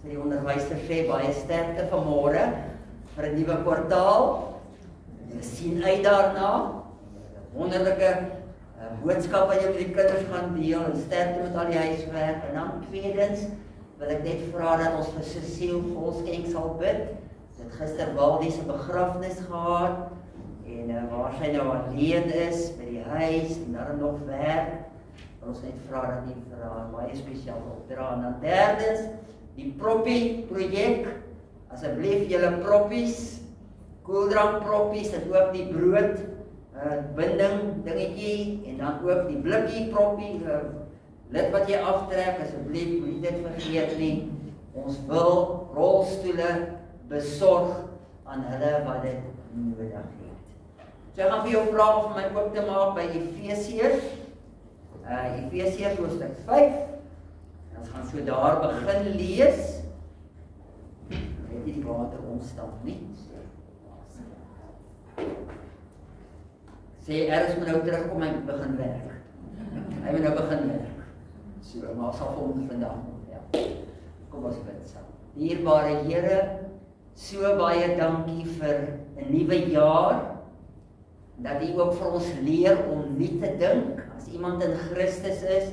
Die onderwyser sê baie sterkte vanmôre vir 'n nuwe kwartaal. Ons sien uit daarna. Wonderlike boodskap wat jy met die kinders gaan deel en sterkte met al die huiswerk. En dan tweedens wil ek net vra dat ons vir Cecile Volskenk sal bid. Sy het gister Waldie se begrafnis gehad en waar sy nou alleen is by die huis en daar nog werk. Ons net vra dat nie vir haar baie spesiaal opdra. En dan derdens, die Proppie projek, asseblief julle proppies, koeldrank proppies, en ook die brood, binding dingetjie, en dan ook die blikkie proppie, lid wat jy aftrek, asseblief, moet dit vergeet nie. Ons wil rolstoele besorg aan hulle wat dit nodig het. So ek gaan vir jou vra om my oop te maak by Efesiërs, Efesiërs hoofstuk 5, en ons gaan so daar begin lees. Het die water ontstaan nie. Sê, Eris moet nou terugkom en begin werk. Hy moet nou begin werk. So, maar sal vir hom vandag nog, ja. Kom ons bid saam. Dierbare Here, so baie dankie vir 'n nuwe jaar, dat U ook vir ons leer om nie te dink. As iemand in Christus is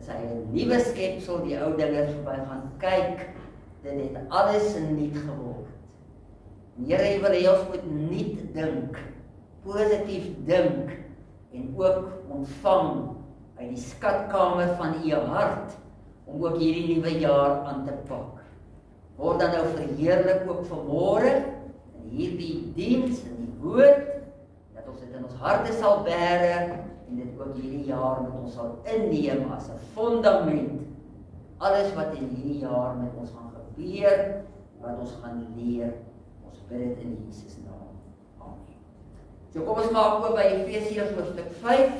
hy 'n nuwe skepsel, die ou dinge verby gaan kyk, dit het alles nuut geword. Here, U wil hê ons moet nuut dink, positief dink, en ook ontvang uit die skatkamer van U hart, om ook hierdie nuwe jaar aan te pak. Word dan nou verheerlik ook vanmôre, in hierdie diens, in die woord, dat ons dit in ons harte sal bære, en dit ook hierdie jaar met ons sal inneem as 'n fundament. Alles wat in hierdie jaar met ons gaan gebeur, wat ons gaan leer, ons bid dit in Jesus naam. Amen. So kom ons maak oop by Efesiërs hoofstuk 5.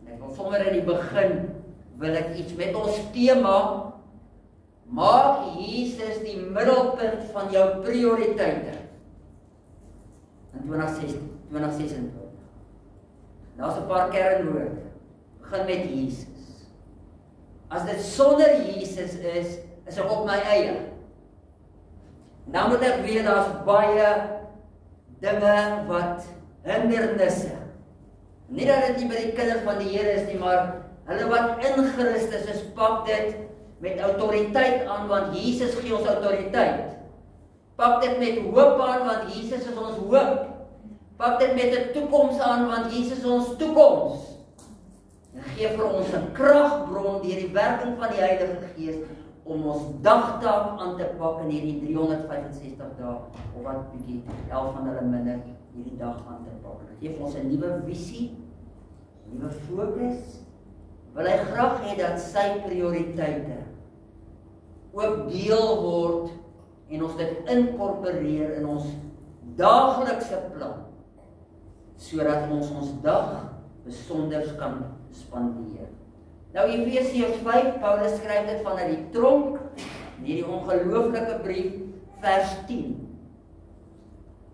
En ek wil sommer in die begin, wil ek iets met ons tema, maak Jesus die middelpunt van jou prioriteite. In 2026. Daar's 'n paar kernwoorde. Begin met Jesus. As dit sonder Jesus is ek op my eie. Nou moet ek weet, daar's baie dinge wat hindernisse. Nie dat dit nie by die kinders van die Here is nie, maar hulle wat in Christus is, pak dit met autoriteit aan, want Jesus gee ons autoriteit. Pak dit met hoop aan, want Jesus is ons hoop. Pak dit met 'n toekoms aan, want Jesus is ons toekoms. En gee vir ons 'n kragbron deur die werking van die Heilige Gees om ons dagtaak aan te pak in hierdie 365 dae, of wat bietjie 11 van hulle minder hierdie dag aan te pak. Dit gee vir ons 'n nuwe visie, 'n nuwe fokus. Wil hy graag hê dat sy prioriteite ook deel word en ons dit inkorporeer in ons daaglikse plan, sodat ons dag besonder kan spandeer. Nou Efesiërs 5, Paulus skryf dit vanuit die tronk, in hierdie ongelooflike brief, vers 10.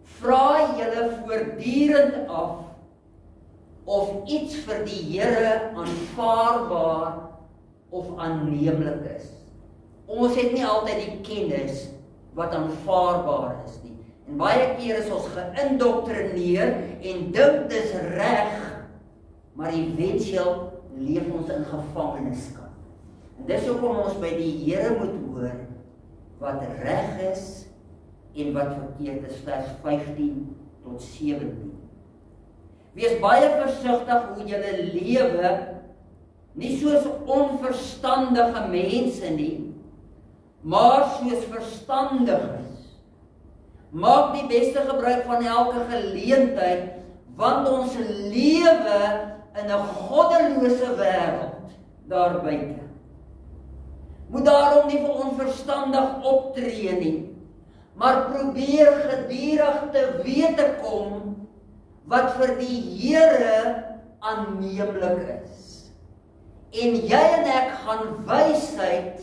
Vra julle voortdurend af of iets vir die Here aanvaarbaar of aanneemlik is. Ons het nie altyd die kennis wat aanvaarbaar is nie. En baie keer is ons geïndoktrineer en dink dis reg, maar eventueel leef ons in gevangenskap. En dis hoekom ons by die Here moet hoor wat reg is en wat verkeerd is, vers 15 tot 17. Wees baie versigtig hoe julle lewe, nie soos onverstandige mense nie, maar soos verstandiges. Maak die beste gebruik van elke geleentheid, want ons lewe in 'n goddelose wêreld daar buite. Moet daarom nie vir onverstandig optree nie, maar probeer gedurig te wete kom wat vir die Here aanneemlik is. En jy en ek gaan wysheid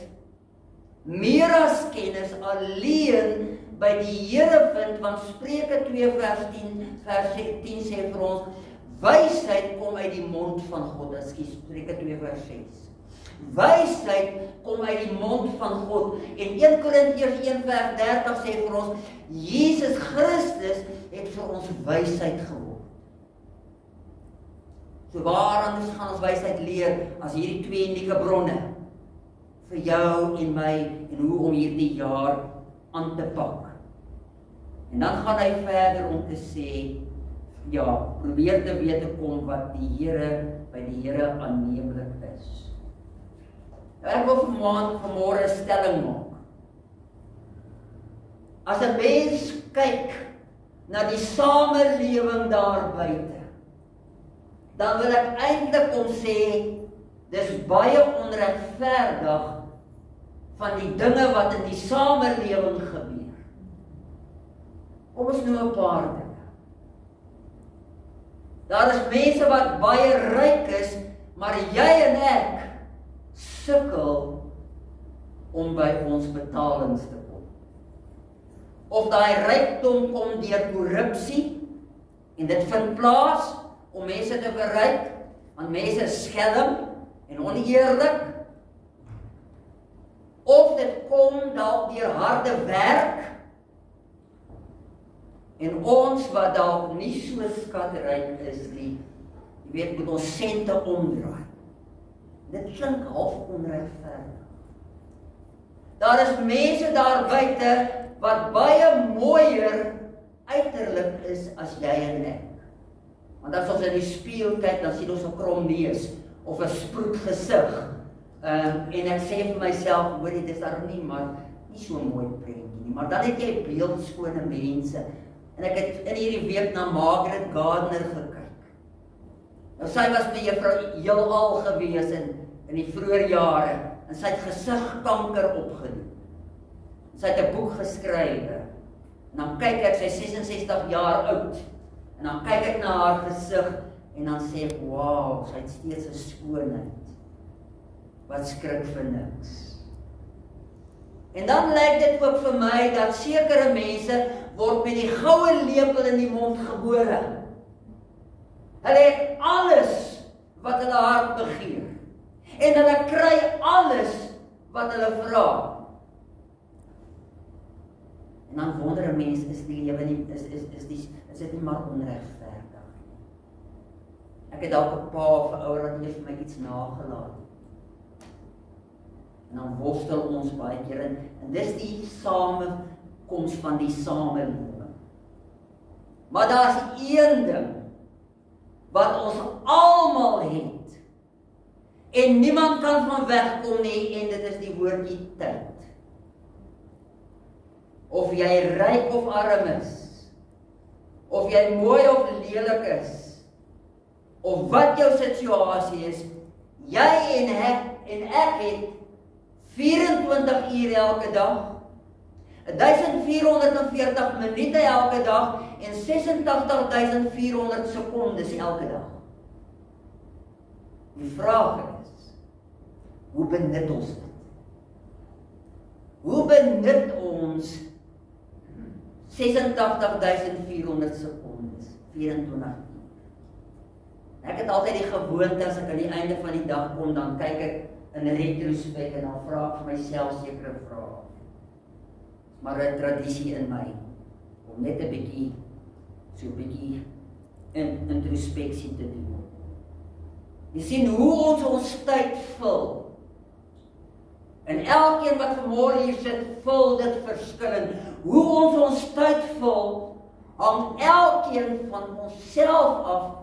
meer as kennis alleen by die Here vind, want Spreuke 2 vers 10 sê vir ons, wysheid kom uit die mond van God, Spreuke 2 vers 6. Wysheid kom uit die mond van God. En 1 Korintiërs 1:30 sê vir ons, Jesus Christus het vir ons wysheid geword. So waaraan gaan ons wysheid leer as hierdie twee unieke bronne vir jou en my en hoe om hierdie jaar aan te pak. En dan gaan hy verder om te sê, ja, probeer te weet te kom wat die Here by die Here aanneemlik is. Nou, ek wil vanmôre 'n stelling maak. As 'n mens kyk na die samelewing daar buite, dan wil ek eintlik kom sê, dis baie onregverdig van die dinge wat in die samelewing gebeur. Kom ons noem 'n paar dinge. Daar is mense wat baie ryk is, maar jy en ek sukkel om by ons betalings te kom. Of daai rykdom kom deur korrupsie, en dit vind plaas om mense te verryk, want mense is skelm en oneerlik. Of dit kom dalk deur harde werk, en ons wat dalk nie so skatryk is nie, jy weet, moet ons sente omdraai. Dit klink half onregverdig. Daar is mense daar buite wat baie mooier uiterlik is as jy en ek. Want as ons in die spieël kyk, dan sien ons 'n krom neus of 'n sproet gesig. En ek sê vir myself, hoor jy, dis daar nie so mooi prentjie nie, maar dan het jy beeldskone mense. En ek het in hierdie week na Margaret Gardner gekyk. Nou sy was by juffrou heelal gewees in die vroeë jare, en sy het gesigkanker opgedoen. Sy het 'n boek geskryf, en dan kyk ek, sy is 66 jaar oud, en dan kyk ek na haar gesig, en dan sê ek, wow, sy het steeds 'n skoonheid, wat skrik vir niks. En dan lyk dit ook vir my, dat sekere mense word met die goue lepel in die mond gebore. Hulle het alles wat hulle hart begeer. En hulle kry alles wat hulle vra. En dan wonder 'n mens, is die lewe nie, is dit nie maar onregverdig? Ek het dalk 'n pa of 'n ouer wat nie vir my iets nagelaat het. En dan worstel ons baie keer in, en dis die samekoms van die samelewing. Maar daar's een ding wat ons almal het, en niemand kan van wegkom nie, en dit is die woordjie tyd. Of jy ryk of arm is, of jy mooi of lelik is, of wat jou situasie is, jy en ek het 24 uur elke dag, 1440 minute elke dag, en 86.400 sekondes elke dag. Die vraag is, hoe benut ons dit? Hoe benut ons 86.400 sekondes, 24 uur? Ek het altyd die gewoonte, as ek aan die einde van die dag kom, dan kyk ek in retrospek, en dan vra ek vir myself sekere vrae. Maar 'n tradisie in my, om net 'n bietjie introspeksie te doen. Jy sien hoe ons tyd vul. En elkeen wat vanmôre hier sit, vul dit verskillend. Hoe ons tyd vul, hang elkeen van onsself af,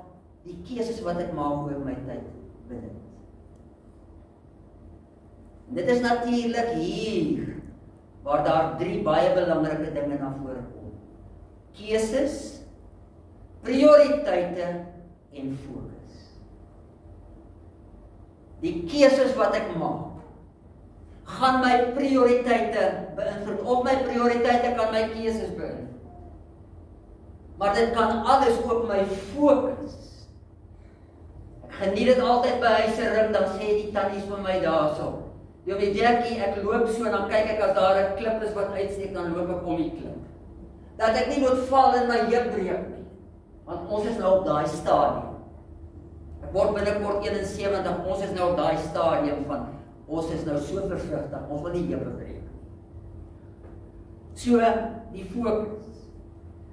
die keuses wat ek maak oor my tyd benut. Dit is natuurlik hier waar daar 3 baie belangrike dinge na vore kom. Keuses, prioriteite en fokus. Die keuses wat ek maak, gaan my prioriteite beïnvloed, of my prioriteite kan my keuses beïnvloed. Maar dit kan alles ook my fokus. Ek geniet dit altyd by huisering, dan sê die tannies vir my daarso, jy weet Jackie, ek loop so, en dan kyk ek as daar 'n klip is wat uitsteek, dan loop ek om die klip. Dat ek nie moet val en my heup breek nie, want ons is nou op daai stadium. Ek word binnekort 71, ons is nou op daai stadium van, ons is nou so versigtig, ons wil nie heupe breek. So, die fokus.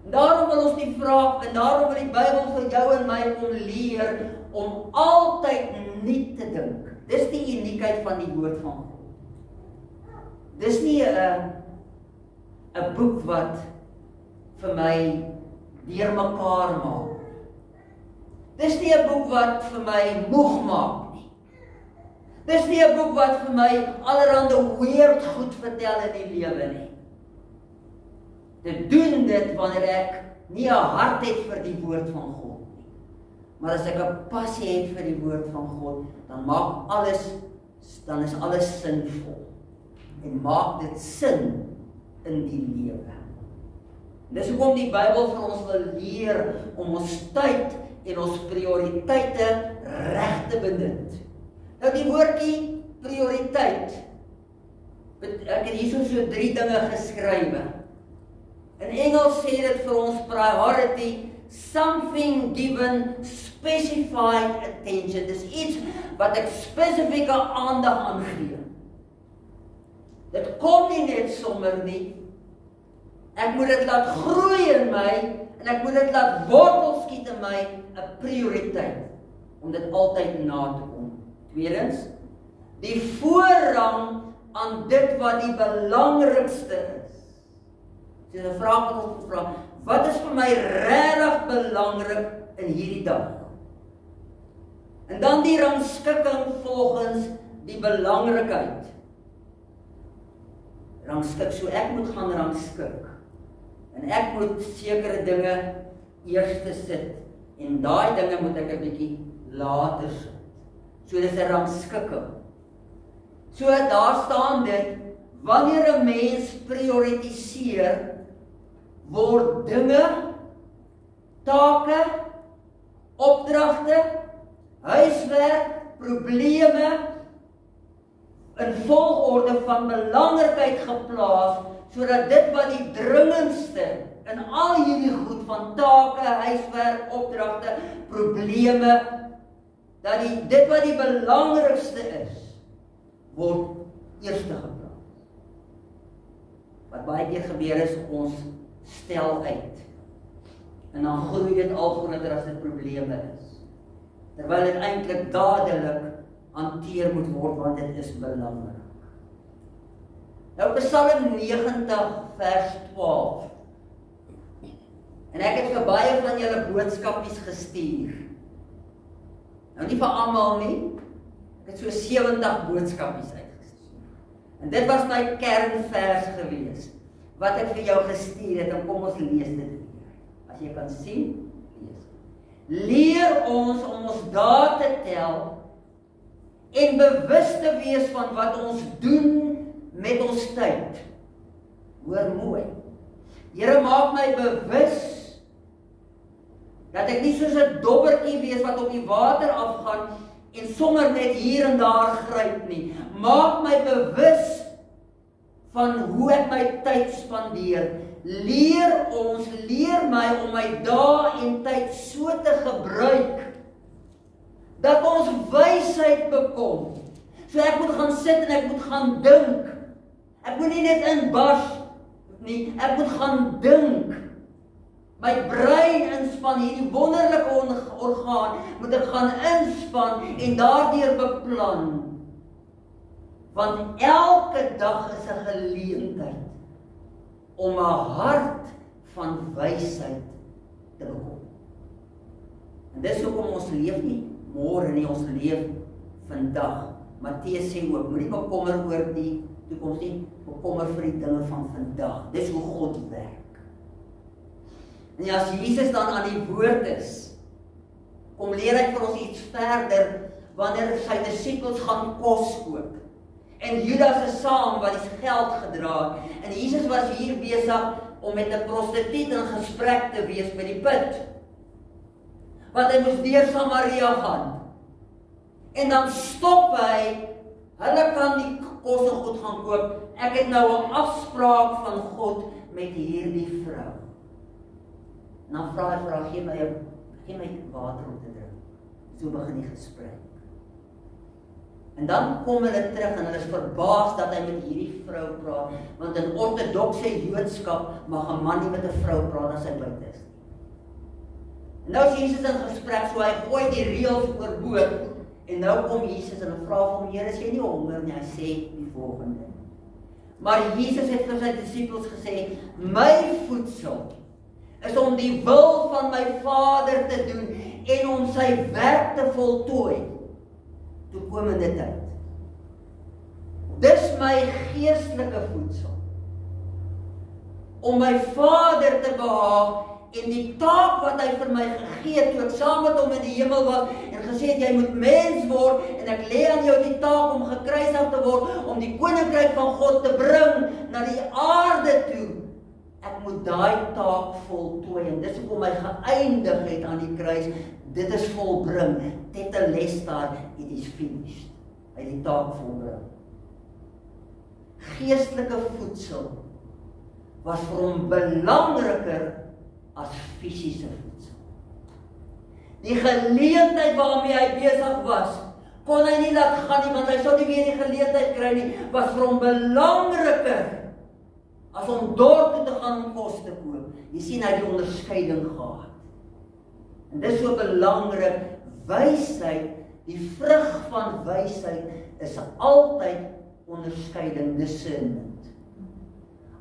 En daarom wil ons die vraag, en daarom wil die Bybel vir jou en my kom leer, om altyd nie te dink. Dis die uniekheid van die woord van God. Dis nie 'n boek wat vir my deurmekaar maak. Dis nie 'n boek wat vir my moeg maak nie. Dis nie 'n boek wat vir my allerhande weird goed vertel in die lewe nie. Dit doen dit wanneer ek nie 'n hart het vir die woord van God nie. Maar as ek 'n passie het vir die woord van God, dan is alles sinvol. En maak dit sin in die lewe. Dis hoekom die Bybel vir ons wil leer om ons tyd en ons prioriteite reg te benut. Nou die woordjie prioriteit, ek het hierso so 3 dinge geskrywe. In Engels sê dit vir ons priority, something given specified attention. Dis iets wat ek spesifieke aandag aan gee. Dit kom nie net sommer nie. Ek moet dit laat groei in my, en ek moet dit laat wortel skiet in my, 'n prioriteit, om dit altyd na te kom. Tweedens, die voorrang aan dit wat die belangrikste is. Dis 'n vraag wat ons moet vra, wat is vir my regtig belangrik in hierdie dag? En dan die rangskikking volgens die belangrikheid. Rangskik, so ek moet gaan rangskik. En ek moet sekere dinge eers sit. En daai dinge moet ek 'n bietjie later sit. So dis 'n rangskikking. So daar staan dit, wanneer 'n mens prioritiseer, word dinge, take, opdragte, huiswerk, probleme in volgorde van belangrikheid geplaas, sodat dit wat die dringendste in al hierdie goed van take, huiswerk, opdragte, probleme, dat dit wat die belangrikste is, word eerste geplaas. Wat baie keer gebeur is, ons stel uit. En dan groei dit al groter as dit probleme is. Terwyl dit eintlik dadelik hanteer moet word, want dit is belangrik. Nou Psalm 90 vers 12. En ek het vir baie van julle boodskapies gestuur. Nou nie vir almal nie. Ek het so 70 boodskapies uitgestuur. En dit was my kernvers gewees, wat ek vir jou gestuur het, en kom ons lees dit weer. As jy kan sien, lees. Leer ons om ons dae te tel, en bewus te wees van wat ons doen met ons tyd. Hoor mooi. Here, maak my bewus dat ek nie soos 'n dobbertjie wees wat op die water afgaan en sommer net hier en daar gryp nie. Maak my bewus van hoe ek my tyd spandeer. Leer my om my dae en tyd so te gebruik dat ons wysheid bekom. So ek moet gaan sit en ek moet gaan dink. Ek moet nie net inbars nie, ek moet gaan dink. My brein inspan, hierdie wonderlike orgaan, moet ek gaan inspan en daardeur beplan. Want elke dag is 'n geleentheid om 'n hart van wysheid te bekom. En dis hoekom ons leef nie môre nie, ons leef vandag. Matteus sê ook, moenie bekommer oor die toekoms nie, bekommer vir die dinge van vandag. Dis hoe God werk. En as Jesus dan aan die woord is, kom leer hy vir ons iets verder, wanneer sy disippels gaan kos koop. En Judas is saam wat die geld gedra het. En Jesus was hier besig om met 'n prostituut in gesprek te wees by die put. Want hy moes deur Samaria gaan. En dan stop hy, hulle kan die kos en goed gaan koop. Ek het nou 'n afspraak van God met hierdie vrou. En dan vra hy vir haar, gee my water om te drink. So begin die gesprek. En dan kom hulle terug en hulle is verbaas dat hy met hierdie vrou praat, want in ortodokse Joodskap mag 'n man nie met 'n vrou praat as hy buite is. En nou is Jesus in gesprek, so hy gooi die reëls oorboord, en nou kom Jesus en hy vra vir hom, Here, is jy nie honger nie? Hy sê die volgende. Maar Jesus het vir sy disippels gesê, my voedsel is om die wil van my Vader te doen en om sy werk te voltooi toekomende tyd. Dis my geestelike voedsel. Om my Vader te behaag en die taak wat hy vir my gegee het, toe ek saam met hom in die hemel was en gesê het, jy moet mens word en ek lê aan jou die taak om gekruisig te word, om die koninkryk van God te bring na die aarde toe. Ek moet daai taak voltooi en dis hoekom hy geëindig het aan die kruis. Dit is volbring. Tetelestai, it is finished. Hy het die taak volbring. Geestelike voedsel was vir hom belangriker as fisiese voedsel. Die geleentheid waarmee hy besig was, kon hy nie laat gaan nie, want hy sou nie weer die geleentheid kry nie, was vir hom belangriker as om dorp toe te gaan om kos te koop. Jy sien, hy het die onderskeiding gehad. En dis so belangrik, wysheid, die vrug van wysheid is altyd onderskeiding, discernment.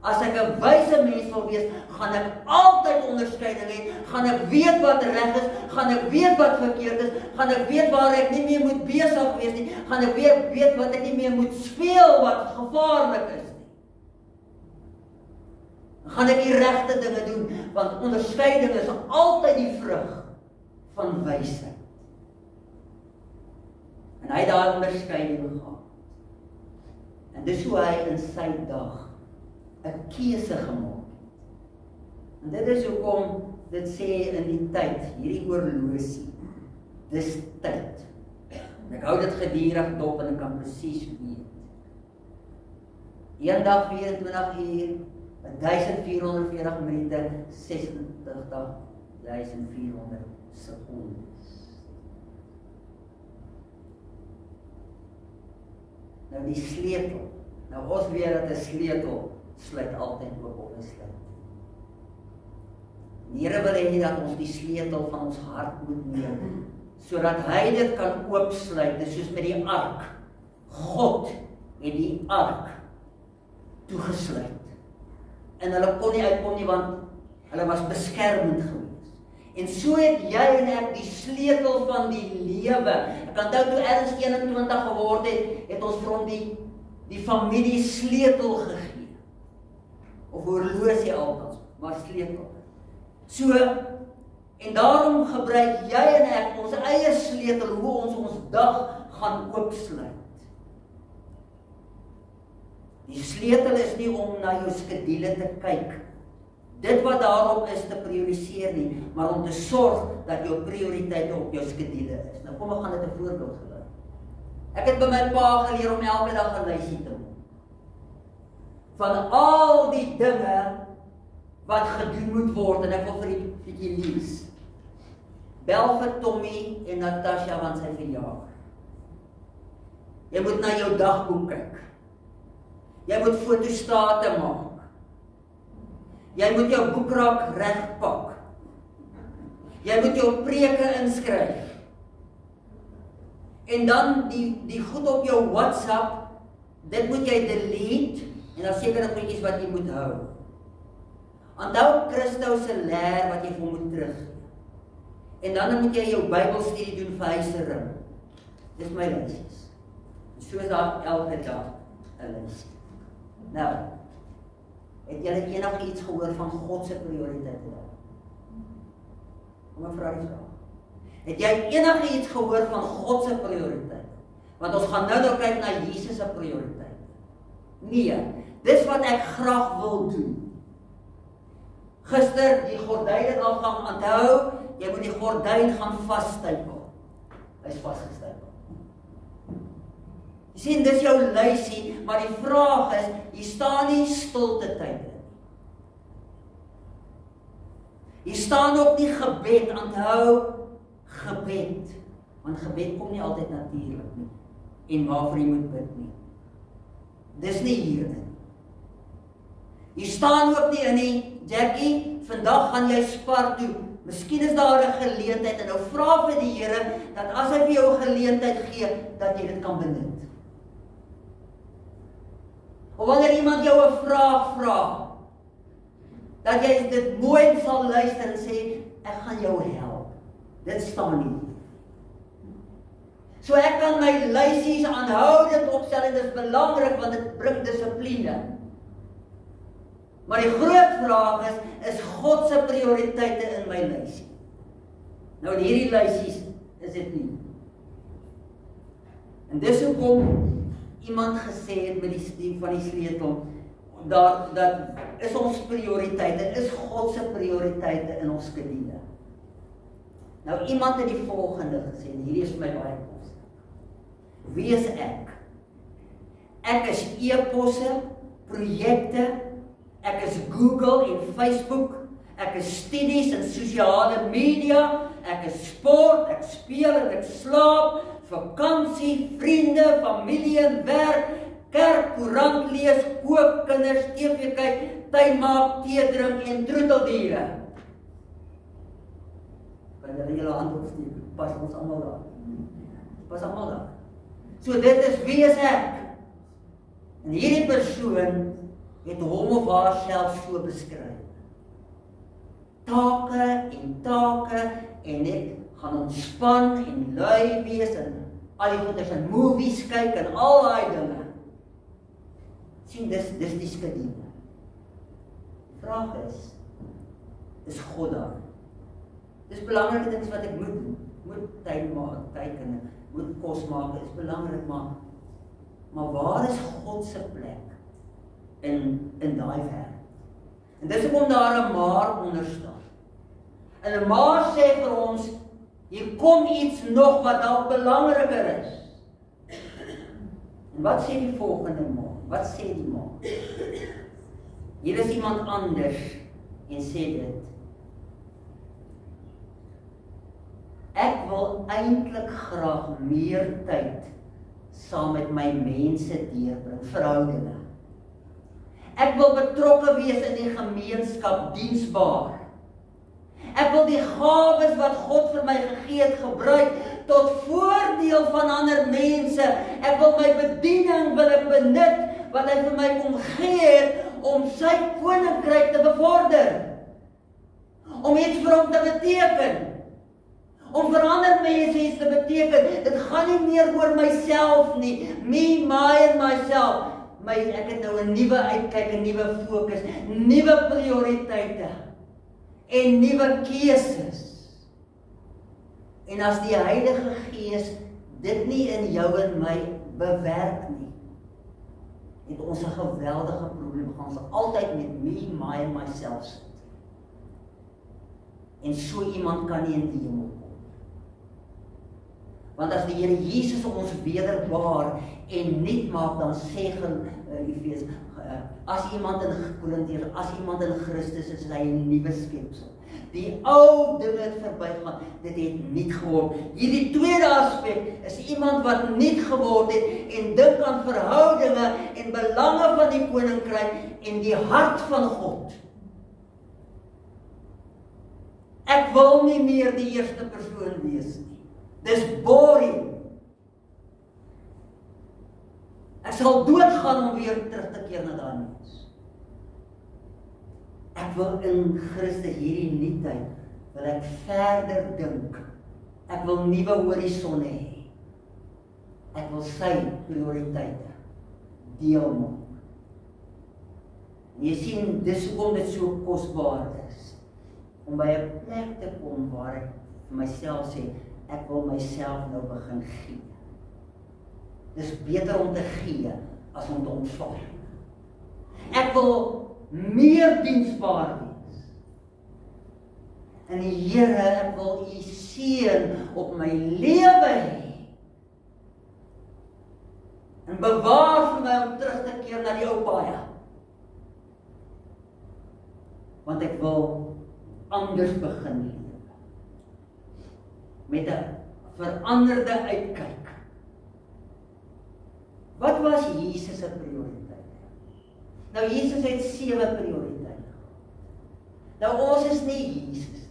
As ek 'n wyse mens wil wees, gaan ek altyd onderskeiding hê, gaan ek weet wat reg is, gaan ek weet wat verkeerd is, gaan ek weet waar ek nie meer moet besig wees nie, gaan ek weet wat ek nie meer moet speel wat gevaarlik is nie. Gaan ek die regte dinge doen, want onderskeiding is altyd die vrug van wysheid. En hy het daai onderskeiding gehad. En dis hoe hy in sy dag 'n keuse gemaak het. En dit is hoekom dit sê in die tyd, hierdie oorlosie, dis tyd. En ek hou dit gedurig dop en ek kan presies weet. Een dag 24 uur, 1440 minute, 26.400 sekondes. Nou die sleutel. Nou ons weet dat 'n sleutel sluit altyd oop op 'n sluit. Die Here wil hê dat ons die sleutel van ons hart moet neem, sodat hy dit kan oopsluit. Dis soos met die ark. God het die ark toegesluit. En hulle kon nie uitkom nie, want hulle was beskermend gewees. En so het jy en ek die sleutel van die lewe. Ek onthou toe Ernst 21 geword het ons vir hom die familie sleutel gegee. Of horlosie althans, maar sleutel. So, en daarom gebruik jy en ek ons eie sleutel, hoe ons dag gaan oopsluit. Die sleutel is nie om na jou skedule te kyk, dit wat daarop is te prioriseer nie, maar om te sorg dat jou prioriteite op jou skedule is. Nou kom ek gaan dit 'n voorbeeld gebruik. Ek het by my pa geleer om elke dag 'n lysie te maak. Van al die dinge wat gedoen moet word, en ek wil vir die bietjie lees. Bel vir Tommy en Natasha want sy verjaar. Jy moet na jou dagboek kyk. Jy moet fotostate maak. Jy moet jou boekrak regpak. Jy moet jou preke inskryf. En dan die goed op jou WhatsApp, dit moet jy delete, en dan sekere goedjies wat jy moet hou. Onthou Christo se leer wat jy vir hom moet terug. En dan moet jy jou Bybelstudie doen vir huisering. Dis my lysies. So is daar elke dag 'n lysie. Nou, het julle enigiets gehoor van God se prioriteite? Kom ek vra die vraag. Het jy enigiets gehoor van God se prioriteite? Want ons gaan nou kyk na Jesus se prioriteite. Nee, dis wat ek graag wil doen. Gister die gordyne afgang, onthou, jy moet die gordyn gaan vasstypel. Hy's vasgestypel. Jy sien, dis jou lysie, maar die vraag is, hier staan nie stilte tyd in. Hier staan ook nie gebed, onthou gebed. Want gebed kom nie altyd natuurlik nie. en waarvoor jy moet bid nie. Dis nie hierin. Hier staan ook nie in nie, Jackie, vandag gaan jy Spar toe. Miskien is daar 'n geleentheid en nou vra vir die Here dat as hy vir jou 'n geleentheid gee, dat jy dit kan benut. Of wanneer iemand jou 'n vraag vra, dat jy dit mooi sal luister en sê, ek gaan jou help. Dit staan nie. So ek kan my lysies aanhoudend opstel en dit is belangrik want dit bring dissipline. Maar die groot vraag is God se prioriteite in my lysie. Nou hierdie lysies is dit nie. En dis hoekom iemand gesê het met die van die sleutel, dat is ons prioriteite, is God se prioriteite in ons skedule. Nou iemand het die volgende gesê, en hierdie is vir my baie kos. Wie is ek? Ek is e-posse, projekte, ek is Google en Facebook, ek is studies en sosiale media, ek is sport, ek speel en ek slaap, vakansie, vriende, familie en werk, kerk, koerant lees, kook, kinders, TV kyk, tyd maak, tee drink en troeteldiere. Kan julle julle hand opsteek? Pas ons almal daar. Pas almal daar. So dit is wie is ek? En hierdie persoon het hom of haarself so beskryf. Take en net gaan ontspan en lui wees en al die goeders en movies kyk en al daai dinge. Sien, dis die skedule. Die vraag is God daar? Dis belangrike dinge wat ek moet doen. Moet tyd maak, kyk en moet kos maak, is belangrik, maar waar is God se plek in daai wêreld? En dis hoekom daar 'n maar onder staan. En 'n maar sê vir ons, hier kom iets nog wat dalk belangriker is. En wat sê die volgende maar? Wat sê die maar? Hier is iemand anders en sê dit. Ek wil eintlik graag meer tyd saam met my mense deurbring, verhoudinge. Ek wil betrokke wees in die gemeenskap, diensbaar. Ek wil die gawes wat God vir my gegee het gebruik tot voordeel van ander mense. Ek wil my bediening benut wat hy vir my kom gee het om sy koninkryk te bevorder. Om iets vir hom te beteken. Om vir ander mense iets te beteken. Dit gaan nie meer oor myself nie. Me, my en myself. Ek het nou 'n nuwe uitkyk, 'n nuwe fokus, nuwe prioriteite en nuwe keuses. En as die Heilige Gees dit nie in jou en my bewerk nie, het ons 'n geweldige probleem. Gaan ons altyd met me, my en myself sit. En so iemand kan nie in die hemel kom. Want as die Here Jesus ons wederbaar en nuut maak, dan sê Efesiërs, as iemand in Christus is hy 'n nuwe skepsel. Die ou dinge het verbygaan, dit het nuut geword. Hierdie tweede aspek is iemand wat nuut geword het en dink aan verhoudinge en belange van die koninkryk en die hart van God. Ek wil nie meer die eerste persoon wees nie. Dis boring. Ek sal doodgaan om weer terug te keer na daai mens. Ek wil in Christus hierdie nuutheid, wil ek verder dink. Ek wil nuwe horisonne hê. Ek wil sy prioriteite deel maak. En jy sien, dis hoekom dit so kosbaar is. Om by 'n plek te kom waar ek vir myself sê, ek wil myself nou begin gee. Dis beter om te gee as om te ontvang. Ek wil meer diensbaar wees. En die Here, ek wil U seën op my lewe hê. En bewaar vir my om terug te keer na die ou paaie. Want ek wil anders begin lewe. Met 'n veranderde uitkyk. Wat was Jesus se prioriteit? Nou Jesus het 7 prioriteite. Nou ons is nie Jesus nie.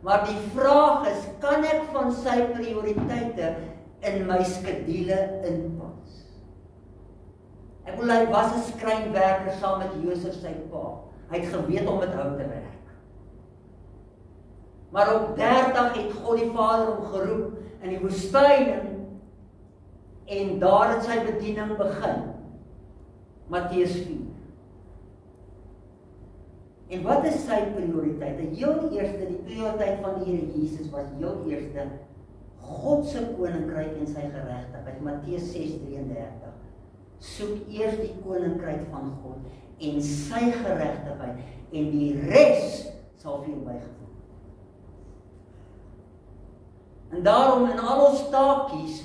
Maar die vraag is, kan ek van sy prioriteite in my skedule inpas? Ek wil hy was 'n skrynwerker saam met Josef sy pa. Hy het geweet om met hout te werk. Maar op 30 het God die Vader hom geroep in die woestyn en daar het sy bediening begin. Matteus 4. En wat is sy prioriteit? Die heel eerste, die prioriteit van die Here Jesus was heel eerste God se koninkryk en sy geregtigheid. Matteus 6:33. Soek eers die koninkryk van God en sy geregtigheid en die res sal vir jou bygevoeg. En daarom in al ons taakies,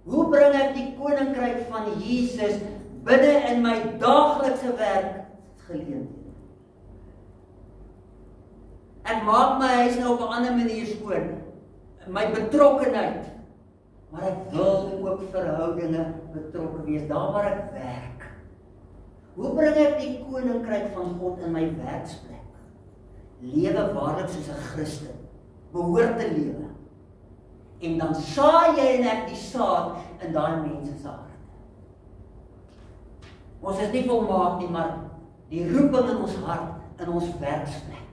hoe bring ek die koninkryk van Jesus binne in my daaglikse werk geleenthede? Ek maak my huis nou op 'n ander manier skoon, my betrokkenheid, maar ek wil ook verhoudinge betrokke wees, daar waar ek werk. Hoe bring ek die koninkryk van God in my werksplek? Lewe waarlik soos 'n Christen, behoort te lewe. En dan saai jy en ek die saad in daai mense se harte. Ons is nie volmaak nie, maar die roeping in ons hart, in ons werksplek.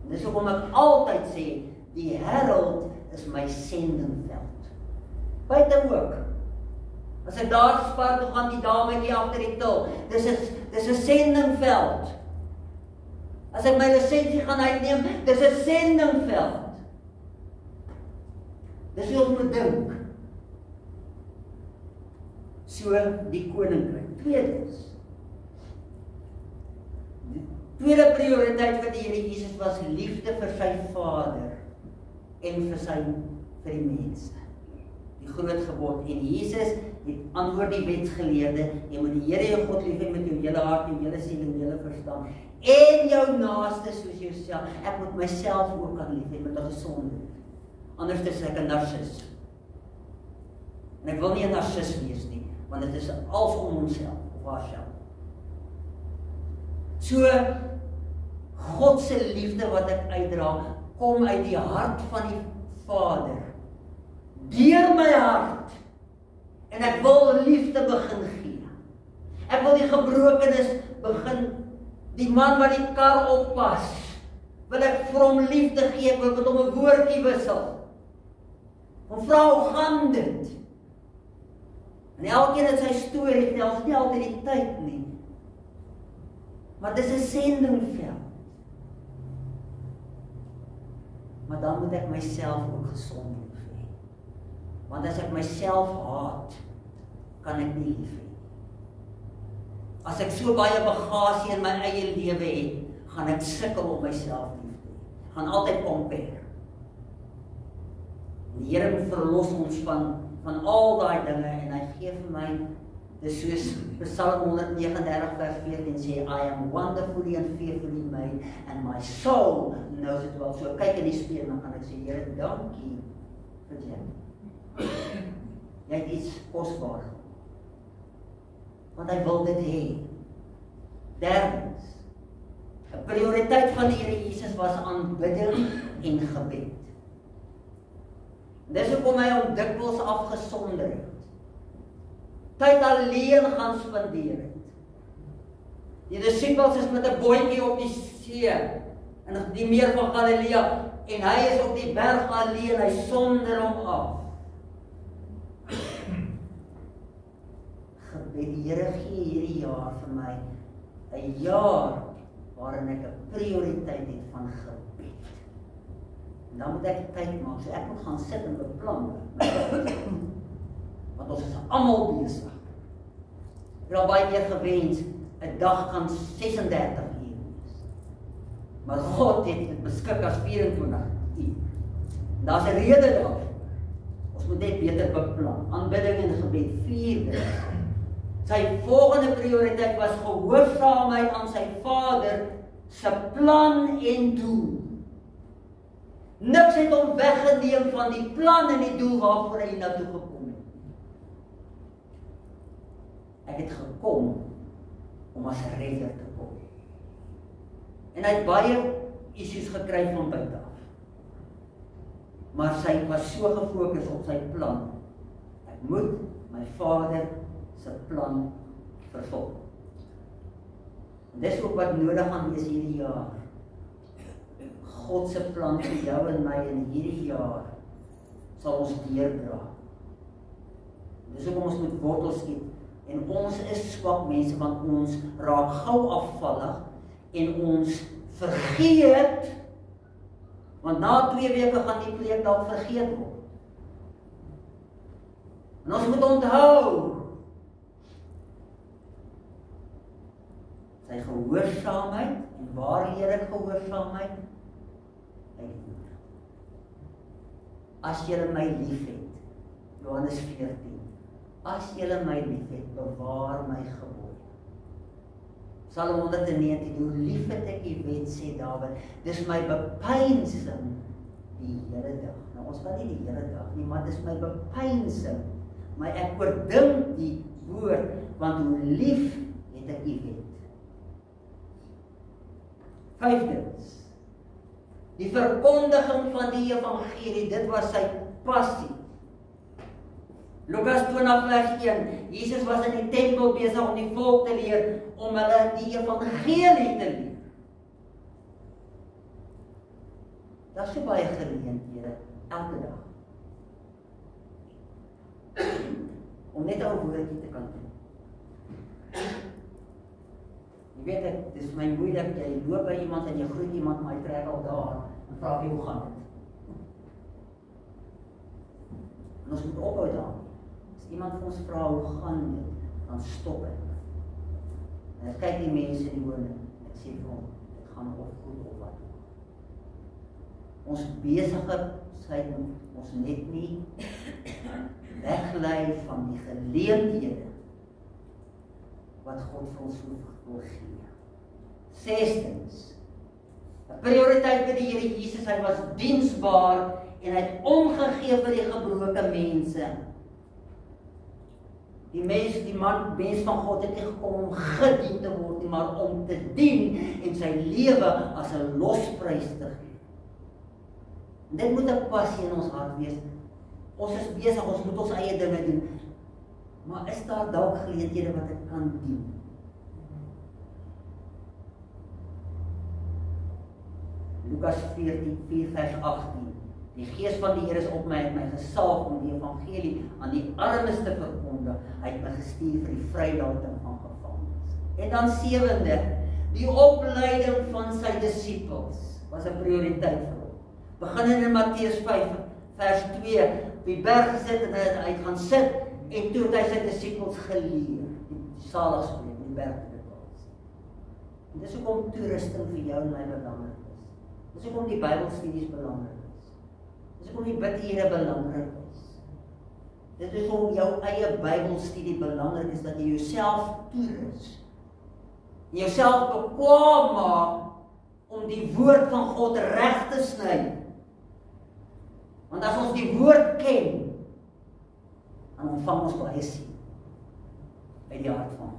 En dis hoekom ek altyd sê, die herald is my sendingveld. Buite ook. As ek daar spaar, toe gaan die dametjie agter die til. Dis 'n sendingveld. As ek my lisensie gaan uitneem, dis 'n sendingveld. Dis hoe ons moet dink. So die koninkryk. Tweede prioriteit vir die Here Jesus was liefde vir sy Vader en vir die mense. Die groot gebod. En Jesus het antwoord die wetgeleerde, jy moet die Here jou God lief hê met jou hele hart, jou hele siel en jou hele verstand en jou naaste soos jouself. Ek moet myself ook kan lief hê met 'n gesonde. Anders is ek 'n narcis. En ek wil nie 'n narcis wees nie, want dit is als om homself of haarself. So God se liefde wat ek uitdra, kom uit die hart van die Vader. Deur my hart. En ek wil liefde begin gee. Ek wil die gebrokenes begin, die man wat die kar oppas, wil ek vir hom liefde gee, ek wil met hom 'n woordjie wissel. Om vra, hoe gaan dit? En elkeen het sy storie, selfs nie altyd die tyd nie. Maar dis 'n sendingveld. Maar dan moet ek myself ook gesond lief hê. Want as ek myself haat, kan ek nie lief hê. As ek so baie bagasie in my eie lewe het, gaan ek sukkel om myself lief te hê. Gaan altyd compare. Die Here moet verlos ons van al daai dinge en hy gee vir my, dis soos Psalm 139 vers 14 sê, I am wonderfully and fearfully made and my soul knows it well. So kyk in die spieël en dan kan ek sê, Here, dankie vir jou. Jy het iets kosbaar. Want hy wil dit hê. Derdens, 'n prioriteit van die Here Jesus was aanbidding en gebed. Dis hoekom hy hom dikwels afgesonder het. Tyd alleen gaan spandeer het. Die disippels is met 'n bootjie op die see in die meer van Galilea en hy is op die berg alleen, hy sonder hom af. Gebed, die Here gee hierdie jaar vir my 'n jaar waarin ek 'n prioriteit het van gebed. En dan moet ek tyd maak, so ek moet gaan sit en beplan. Want ons is almal besig. Ek het al baie keer gewens, 'n dag kan 36 uur wees. Maar God het dit beskik as 24 uur. Daar's 'n rede daarvoor. Ons moet net beter beplan. Aanbidding en gebed, 4. Sy volgende prioriteit was gehoorsaamheid aan sy Vader se plan en doel. Niks het hom weggeneem van die plan en die doel waarvoor hy naartoe gekom het. ek het gekom om as redder te kom. En hy het baie issues gekry van buite af. Maar sy was so gefokus op sy plan. Ek moet my Vader se plan vervul. En dis ook wat nodig gaan wees hierdie jaar. God se plan vir jou en my in hierdie jaar sal ons deurdra. Dis hoekom ons moet wortels skiet. En ons is swak mense, want ons raak gou afvallig en ons vergeet, want na 2 weke gaan die preek dalk vergeet word. En ons moet onthou, sy gehoorsaamheid, en waar leer ek gehoorsaamheid? Uit die woord. As julle my liefhet, Johannes 14, as julle my liefhet, bewaar my gebooie. Psalm 119, hoe lief het ek die wet, sê Dawid, dis my bepeinsing die hele dag. Nou ons kan nie die hele dag nie, maar dis my bepeinsing, maar ek oordink die woord, want hoe lief het ek die wet. Vyfdens, die verkondiging van die evangelie, dit was sy passie. Lukas 20 vers 1, Jesus was in die tempel besig om die volk te leer, om hulle die evangelie te leer. Daar is so baie geleenthede, elke dag. Om net al woordjie te kan doen. Jy weet ek, dis vir my moeilik, jy loop by iemand en jy groet iemand, maar jy trek al daar, en vraag jy hoe gaan dit? En ons moet ophou daar. As iemand vir ons vra hoe gaan dit, dan stop ek. En ek kyk die mense in die oë, ek sê vir hom, dit gaan of goed of wat. Ons besigheid moet ons net nie weglei van die geleenthede wat God vir ons wil gee. Sestens, 'n prioriteit by die Here Jesus, hy was diensbaar en hy het omgegee vir die gebroke mense. Die mens van God het nie gekom om gedien te word nie, maar om te dien en sy lewe as 'n losprys te gee. En dit moet 'n passie in ons hart wees. Ons is besig, ons moet ons eie dinge doen. Maar is daar dalk geleenthede wat ek kan dien? Lukas 14 vers 18. Die Gees van die Here is op my, het my gesalf om die evangelie aan die armes te verkondig. Hy het my gestuur vir die vrylating van gevangenes. En dan sewende, die opleiding van sy disippels was 'n prioriteit vir hom. Beginnend in Matteus 5 vers 2, op die berg gesit en hy het gaan sit en toe het hy sy disippels geleer, die saligspreek, die berg te bepaals. En dis hoekom toerusting vir jou en my belangrik is. Dis hoekom die Bybelstudies belangrik is. Dis hoekom die bidure belangrik is. Dit is om jou eie Bybelstudie belangrik is, dat jy jouself toerus. Jouself bekwaam maak om die woord van God reg te sny. Want as ons die woord ken, dan ontvang ons baie sien uit die hart van God.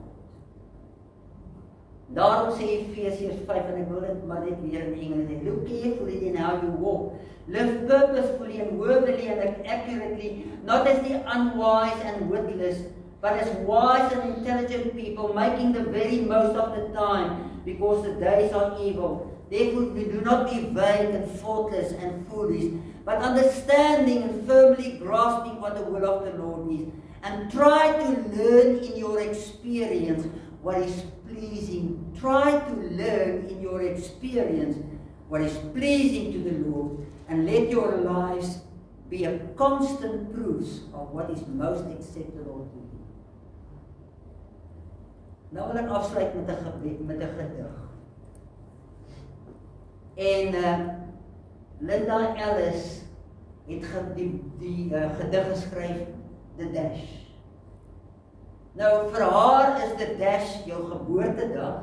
Daarom sê Efesiërs 5, en ek wil dit maar net weer in Engels sê, look carefully in how you walk, live purposefully and worthily and accurately, not as the unwise and witless, but as wise and intelligent people, making the very most of the time, because the days are evil. Therefore, we do not be vain and thoughtless and foolish, but understanding and firmly grasping what the will of the Lord is, and try to learn in your experience what is pleasing. Try to learn in your experience what is pleasing to the Lord, and let your lives be a constant proof of what is most acceptable to Him. Nou wil ek afsluit met 'n gedig. En Linda Ellis het die gedig geskryf, The Dash. Nou vir haar is The Dash jou geboortedag,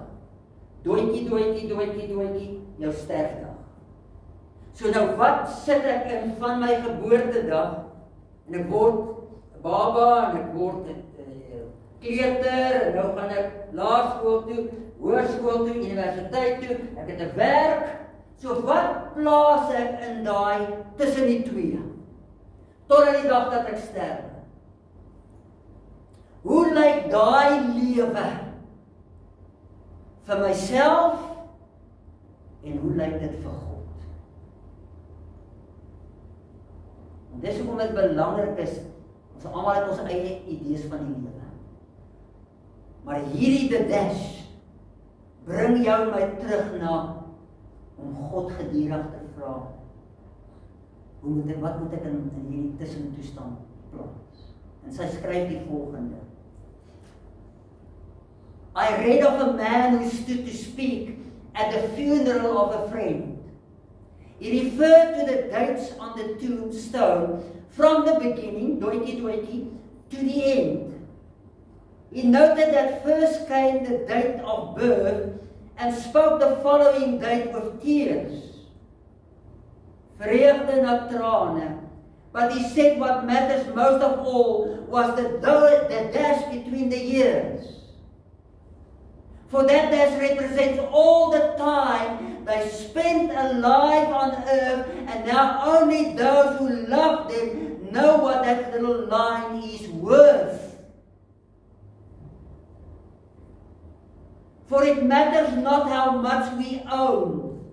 doetjie, jou sterfdag. So nou wat sit ek in van my geboortedag, en ek word 'n baba, en ek word kleuter, nou gaan ek laerskool toe, hoërskool toe, universiteit toe, ek het 'n werk. So wat plaas ek in daai tussen die twee? Tot aan die dag dat ek sterf. Hoe lyk daai lewe vir myself en hoe lyk dit vir God? En dis hoekom dit belangrik is, ons almal het ons eie idees van die lewe. Maar hierdie the dash bring jou en my terug na om God gedurig te vra. Wat moet ek in hierdie tussentoestand plaas? En sy skryf die volgende. I read of a man who stood to speak at the funeral of a friend. He referred to the dates on the tombstone from the beginning, 2020, to the end. He noted that first came the date of birth and spoke the following date with tears. Vreugde na trane. But he said what matters most of all was the dash between the years. For that dash represents all the time they spent alive on earth, and now only those who love them know what that little line is worth. For it matters not how much we own.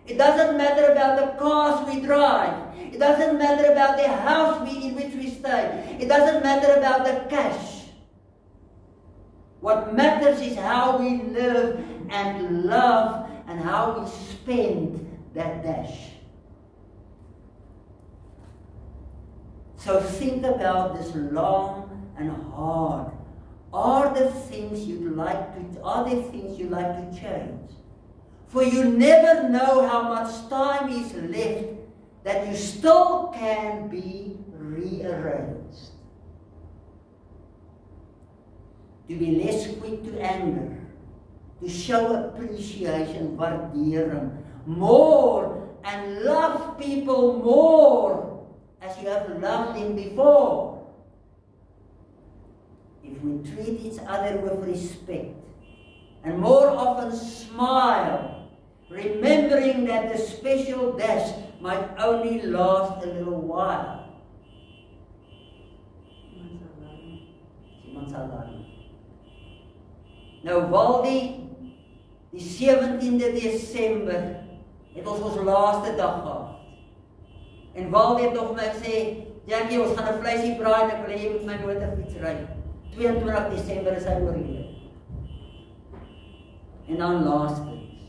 It doesn't matter about the cars we drive. It doesn't matter about the house in which we stay. It doesn't matter about the cash. What matters is how we live and love and how we spend that dash. So think about this long and hard. Are there things you'd like to change? For you never know how much time is left that you still can be rearranged. To be less quick to anger, to show appreciation, waardering, more, and love people more as you have loved them before. If we treat each other with respect, and more often smile, remembering that the special dash might only last a little while. Nou Waldie, die 17de Desember, het ons laaste dag gehad. En Waldie het nog my gesê, Jackie, ons gaan 'n vleisie braai en ek wil hê jy moet my motorfiets ry. 22 Desember is hy oorlede. And then lastly,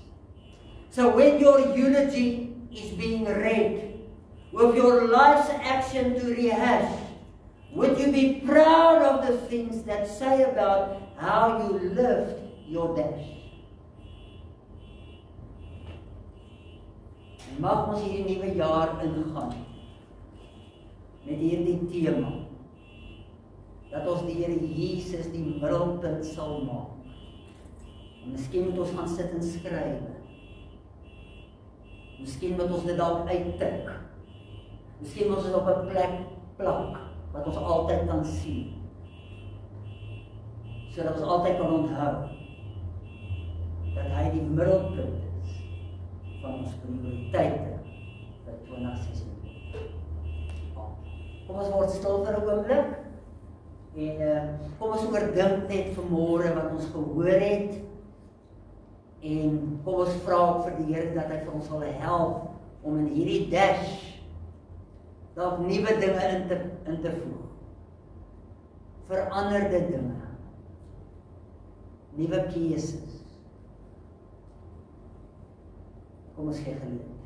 so when your eulogy is being read, with your life's action to rehash, would you be proud of the things that say about how you lived your dash? En mag ons hierdie nuwe jaar ingaan met hierdie tema, dat ons die Here Jesus die middelpunt sal maak. En miskien moet ons gaan sit en skryf. Miskien moet ons dit dalk uittik. Miskien moet ons op 'n plek plak wat ons altyd kan sien. Sodat ons altyd kan onthou dat hy die middelpunt is van ons prioriteite vir 2016. Kom ons word stil vir 'n oomblik en kom ons oordink net vanmôre wat ons gehoor het. En kom ons vra ook vir die Here dat hy vir ons sal help om in hierdie dash dalk nuwe dinge in te voeg. Veranderde dinge. Nuwe keuses. Kom ons gee geloof.